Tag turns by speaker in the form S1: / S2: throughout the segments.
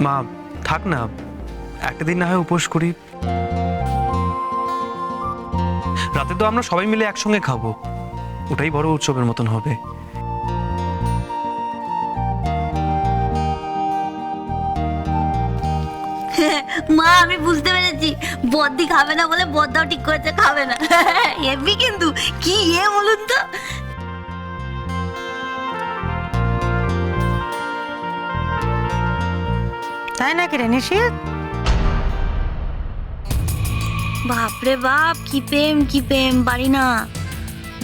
S1: মা থাক না, একটা দিন না হয় উপোস করি। রাতে তো আমরা সবাই মিলে একসঙ্গে খাবো, ওটাই বড় উৎসবের মতন হবে।
S2: মা আমি বুঝতে পেরেছি, বদ্দি খাবে না বলে বদ্দাও ঠিক করেছে খাবে না। হেভি কিন্তু, কি বলুন তো।
S3: তাই নাকি রে নিশিত?
S2: বাপরে বাপ, কি প্রেম বাড়ি না।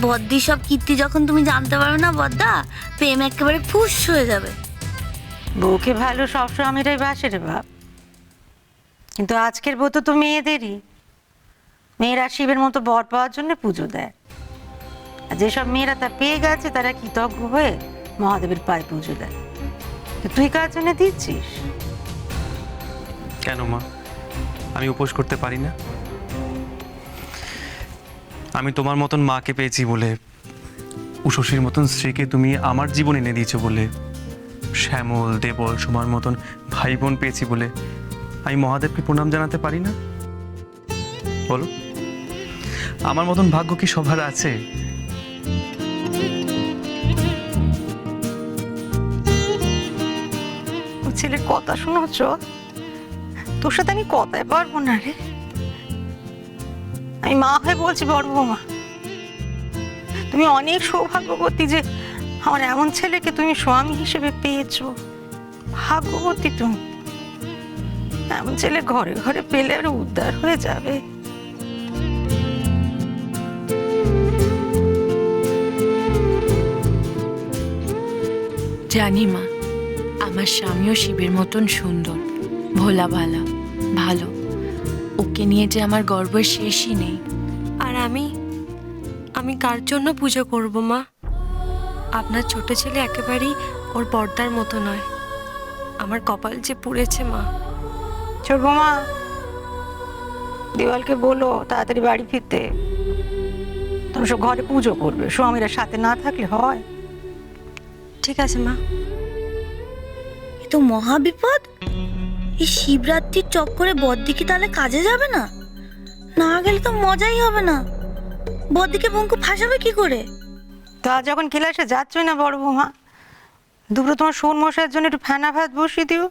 S2: বদ্দি সব কীর্তি যখন তুমি জানতে পারো না বদ্দা, প্রেম একেবারে ফুস হয়ে যাবে।
S3: বউকে ভালো সব স্বামীরাই বাসে রে বাপ, কিন্তু আজকের বউ তো মেয়েদেরই। মেয়েরা শিবের মতো বর পাওয়ার জন্য পুজো দেয়, আর যেসব মেয়েরা তা পেয়ে গেছে তারা কৃতজ্ঞ হয়ে মহাদেবের পায়ে পুজো দেয়। তো তুই কার জন্য দিচ্ছিস?
S1: কেন মা, আমি উপোস করতে পারি না? আমি তোমার মতন মাকে পেয়েছি বলে, উষসীর মতন স্ত্রীকে তুমি আমার জীবন এনে দিয়েছো বলে, শ্যামল দেবল তোমার মতন ভাই বোন পেয়েছি বলে আমি মহাদেবকে প্রণাম জানাতে পারি না? বলো, আমার মতন ভাগ্য কি সবার আছে?
S3: ওর ছেলের কথা শুনোছ? তোর সাথে আমি কথায় পারবো না রে। আমি মা হয়ে বলছি বড় বৌমা, তুমি অনেক সৌভাগ্যবতী যে আমার এমন ছেলেকে তুমি স্বামী হিসেবে পেয়েছো। ভাগ্যবতী তুমি, এমন ছেলে ঘরে ঘরে পেলে আর উদ্ধার হয়ে যাবে।
S4: জানি মা, আমার স্বামীও শিবের মতন সুন্দর, ভোলা ভালা, ভালো। ওকে নিয়ে যে আমার গর্বের শেষই নেই।
S5: আর আমি কার জন্য পুজো করব মা? আপনার ছোট ছেলে একেবারেই ওর বর্দার মতো নয়। আমার কপাল যে পুড়েছে মা।
S3: ছোট বৌমা, দেওয়ালকে বলো তাড়াতাড়ি বাড়ি ফিরতে। তুমি সব ঘরে পুজো করবে, স্বামীরা সাথে না থাকলে হয়?
S5: ঠিক আছে মা।
S2: এ তো মহা বিপদ। এই শিবরাত্রির চক্করে বদ্দি কি তাহলে কাজে যাবে না? না গেলে তো মজাই হবে না। বদ্দিকে বঙ্কু ফাঁসাবে কি করে?
S3: তা যখন ক্লাসে যাচ্ছই না বড় বৌমা, দুপুরে তোমার শোন মশাইয়ের জন্য একটু ফেনা ভাত বসিয়ে দিও,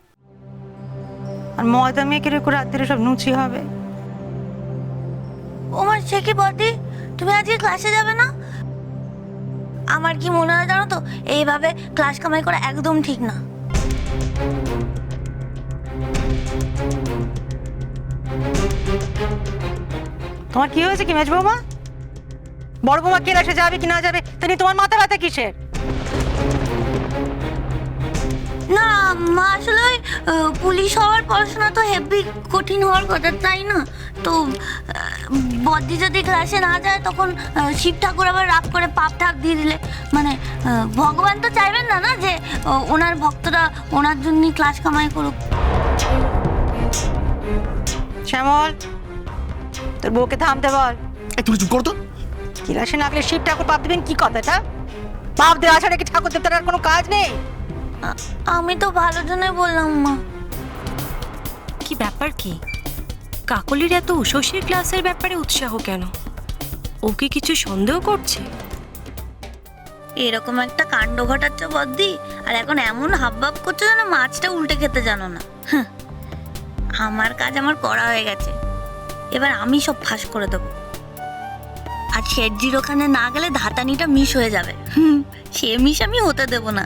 S3: আর ময়দা মেখে রেখো, রাত্রে সব লুচি হবে।
S2: ওমার সে কি বদ্দি, তুমি আজকে ক্লাসে যাবে না? আমার কি মনে হয় জানো তো, এইভাবে ক্লাস কামাই করা একদম ঠিক না।
S3: তোমার কি হয়েছে কি মেজ বৌমা? বড় বৌমা ক্লাসে যাবে কি না যাবে তা নিয়ে তোমার মাথা ব্যথা কিসের?
S2: না মা, আসলে ওই পুলিশ হওয়ার পড়াশোনা তো হেভি কঠিন হওয়ার কথা, তাই না? তো বদ্দি যদি ক্লাসে না যায় তখন শিব ঠাকুর আবার রাগ করে পাপ ঠাপ দিয়ে দিলে, মানে ভগবান তো চাইবেন না না যে ওনার ভক্তরা ওনার জন্যই ক্লাস কামাই করুক।
S3: শ্যামল, তোর বউকে থামতে বল।
S6: তুমি চুপ করো তো।
S3: ক্লাসে না গেলে শিব ঠাকুর পাপ দিবেন কি কথাটা? পাপ দেওয়া ছাড়া কি ঠাকুর দেবতার আর কোনো কাজ নেই?
S2: আমি তো ভালোর জন্যই বললাম মা।
S5: কি ব্যাপার কি? কাকলির এত উষসীর ক্লাসের ব্যাপারে উৎসাহ কেন? ও কি কিছু সন্দেহ করছে?
S2: এরকম একটা কাণ্ড ঘটাচ্ছে বদ্দি, আর এখন এমন হাবভাব করছে যেন মাছটা উল্টে খেতে জানো না। আমার কাজ আমার করা হয়ে গেছে, এবার আমি সব ফাঁস করে দেবো। আর শেঠজির ওখানে না গেলে ধাতানিটা মিস হয়ে যাবে। সে মিস আমি হতে দেবো না।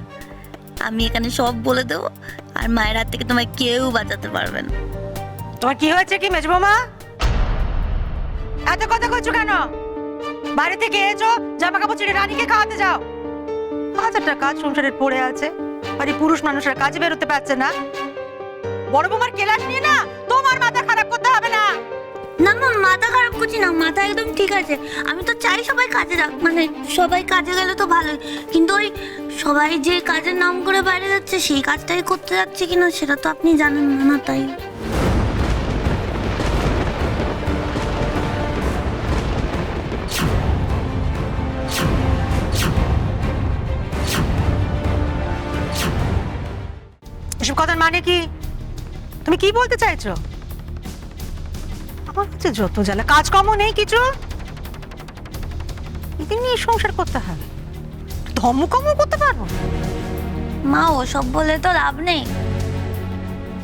S2: আমি এখানে সব বলে দেবো, আর মায়ের হাত থেকে তোমায় কেউ বাঁচাতে পারবে না।
S3: তোমার কি হয়েছে কি মেজ বৌমা? এত কথা করছো কেন? বাইরে থেকে এসো, জামা কাপড় ছেড়ে রানীকে খাওয়াতে যাও। হাজারটা কাজ সংসারের পড়ে আছে, আর এই পুরুষ মানুষরা কাজে বেরোতে পারছে না। বড় বৌমার ক্লাস নিয়ে না তোমার মাথা খারাপ করতে হবে না।
S2: না মা, মাথা খারাপ করছি না, মাথা একদম ঠিক আছে। আমি তো চাই সবাই কাজে যাক, মানে সবাই কাজে গেলে তো ভালোই, কিন্তু ওই সবাই যে কাজের নাম করে বাইরে যাচ্ছে সেই কাজটাই করতে যাচ্ছে কিনা সেটা তো আপনি জানেন না, না তাই।
S3: এসব কথার মানে কি? তুমি কি বলতে চাইছো? আমার কাছে যত জ্বালা, কাজকর্ম নেই কিছু, এদিন নিয়ে সংসার করতে হবে, ধর্মকর্ম করতে পারবো না।
S2: মা ওসব বলে তো লাভ নেই।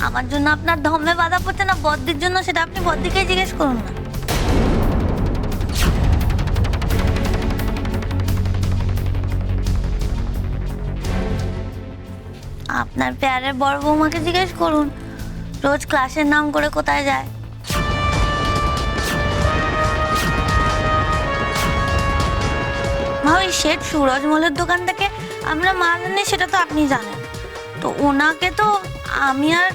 S2: আমার জন্য আপনার ধর্মে বাধা পড়ছে না বদ্দির জন্য, সেটা আপনি বদ্দিকে জিজ্ঞেস করুন না। আপনার প্যারের বড় বৌমাকে জিজ্ঞেস করুন রোজ ক্লাসের নাম করে কোথায় যায়। মা ওই শেঠ সুরজমলের দোকান থেকে আমরা মাল আনি সেটা তো আপনি জানেন, তো ওনাকে তো আমি আর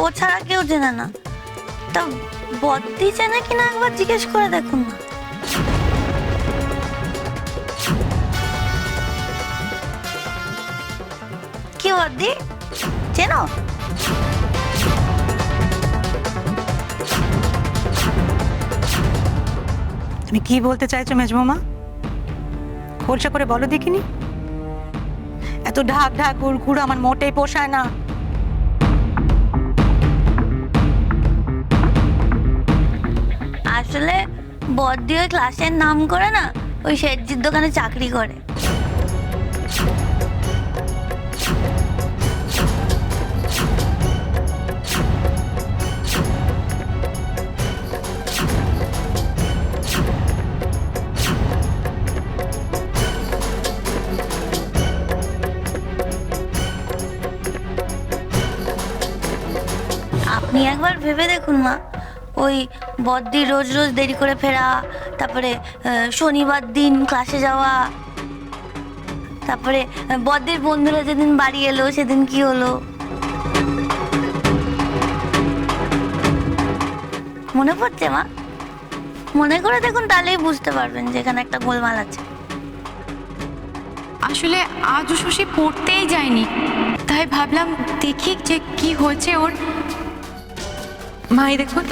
S2: ও ছাড়া কেউ চেনে না। তা বদ্দি চেনে কিনা একবার জিজ্ঞেস করে দেখুন না। কি বদ্দি চেনো?
S3: তুমি কি বলতে চাইছো মেজবৌমা? খোলসা করে বলো দেখিনি। এত ঢাক ঢাক গুড় আমার মোটেই পোষায় না।
S2: আসলে বদ্দি ওই ক্লাসের নাম করে না ওই শেঠজির দোকানে চাকরি করে। আপনি একবার ভেবে দেখুন মা, ওই বদ্দি রোজ রোজ দেরি করে ফেরা, তারপরে শনিবার দিন ক্লাসে যাওয়া, তারপরে বদ্দির বন্ধুরা যেদিন বাড়ি এলো সেদিন কি হলো মনে পড়ছে মা? মনে করে দেখুন, তাহলেই বুঝতে পারবেন যে এখানে একটা গোলমাল আছে।
S4: আসলে আজও শশী পড়তেই যায়নি, তাই ভাবলাম দেখি যে কি হয়েছে ওর। মাই দেখুন,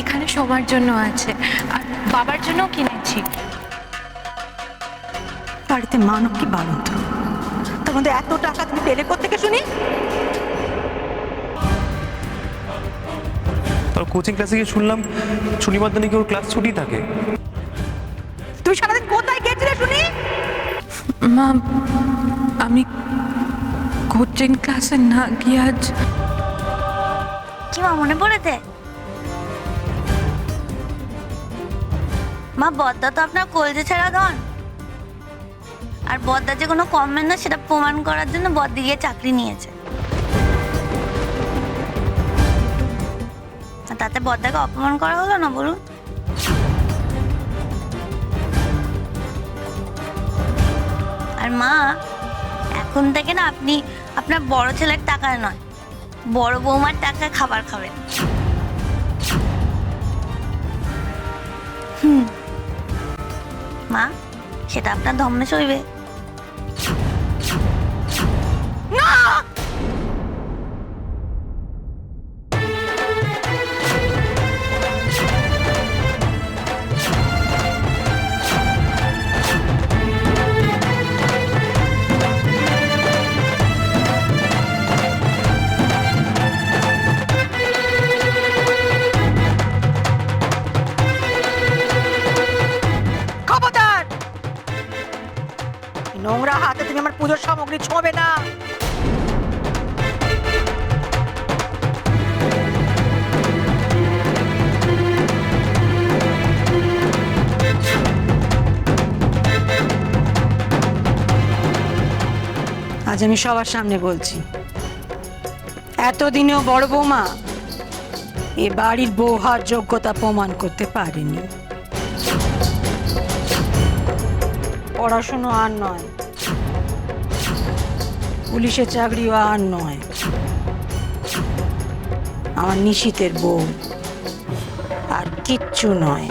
S4: এখানে সবার জন্য আছে আর বাবার জন্যও কিনেছি।
S3: বাড়িতে মানব কি বাড়ন্ত, তার মধ্যে এত টাকা তুমি পেলে কোত্থেকে শুনি?
S1: আর কোচিং ক্লাসে গিয়ে শুনলাম শনিবার দিনে কি ওর ক্লাস ছুটি থাকে।
S3: তুই সারাদিন কোথায় গেছিলে শুনি?
S4: মা, আমি কোচিং ক্লাসে না গিয়ে আজ
S2: কি মা মনে পড়েছে? মা বদ্দা তো আপনার কলজে ছাড়া ধন, আর বদ্দা যে কোনো কমেন্ট না সেটা প্রমাণ করার জন্য বদ্দি গিয়ে চাকরি নিয়েছে। তাতে বদ্দাকে অপমান করা হলো না বলুন? আর মা এখন থেকে না আপনি আপনার বড় ছেলের টাকায় নয়, বড় বৌমার টাকায় খাবার খাবেন। মা সেটা আপনার ধর্মে সইবে
S3: না, খবরদার! নোংরা হাতে তুমি আমার পুজোর সামগ্রী ছোঁবে না। আজ আমি সবার সামনে বলছি, এতদিনেও বড় বৌমা এ বাড়ির বউ হওয়ার যোগ্যতা প্রমাণ করতে পারেনি। পড়াশুনো আর নয়, পুলিশের চাকরিও আর নয়, আমার নিশীথের বউ আর কিচ্ছু নয়।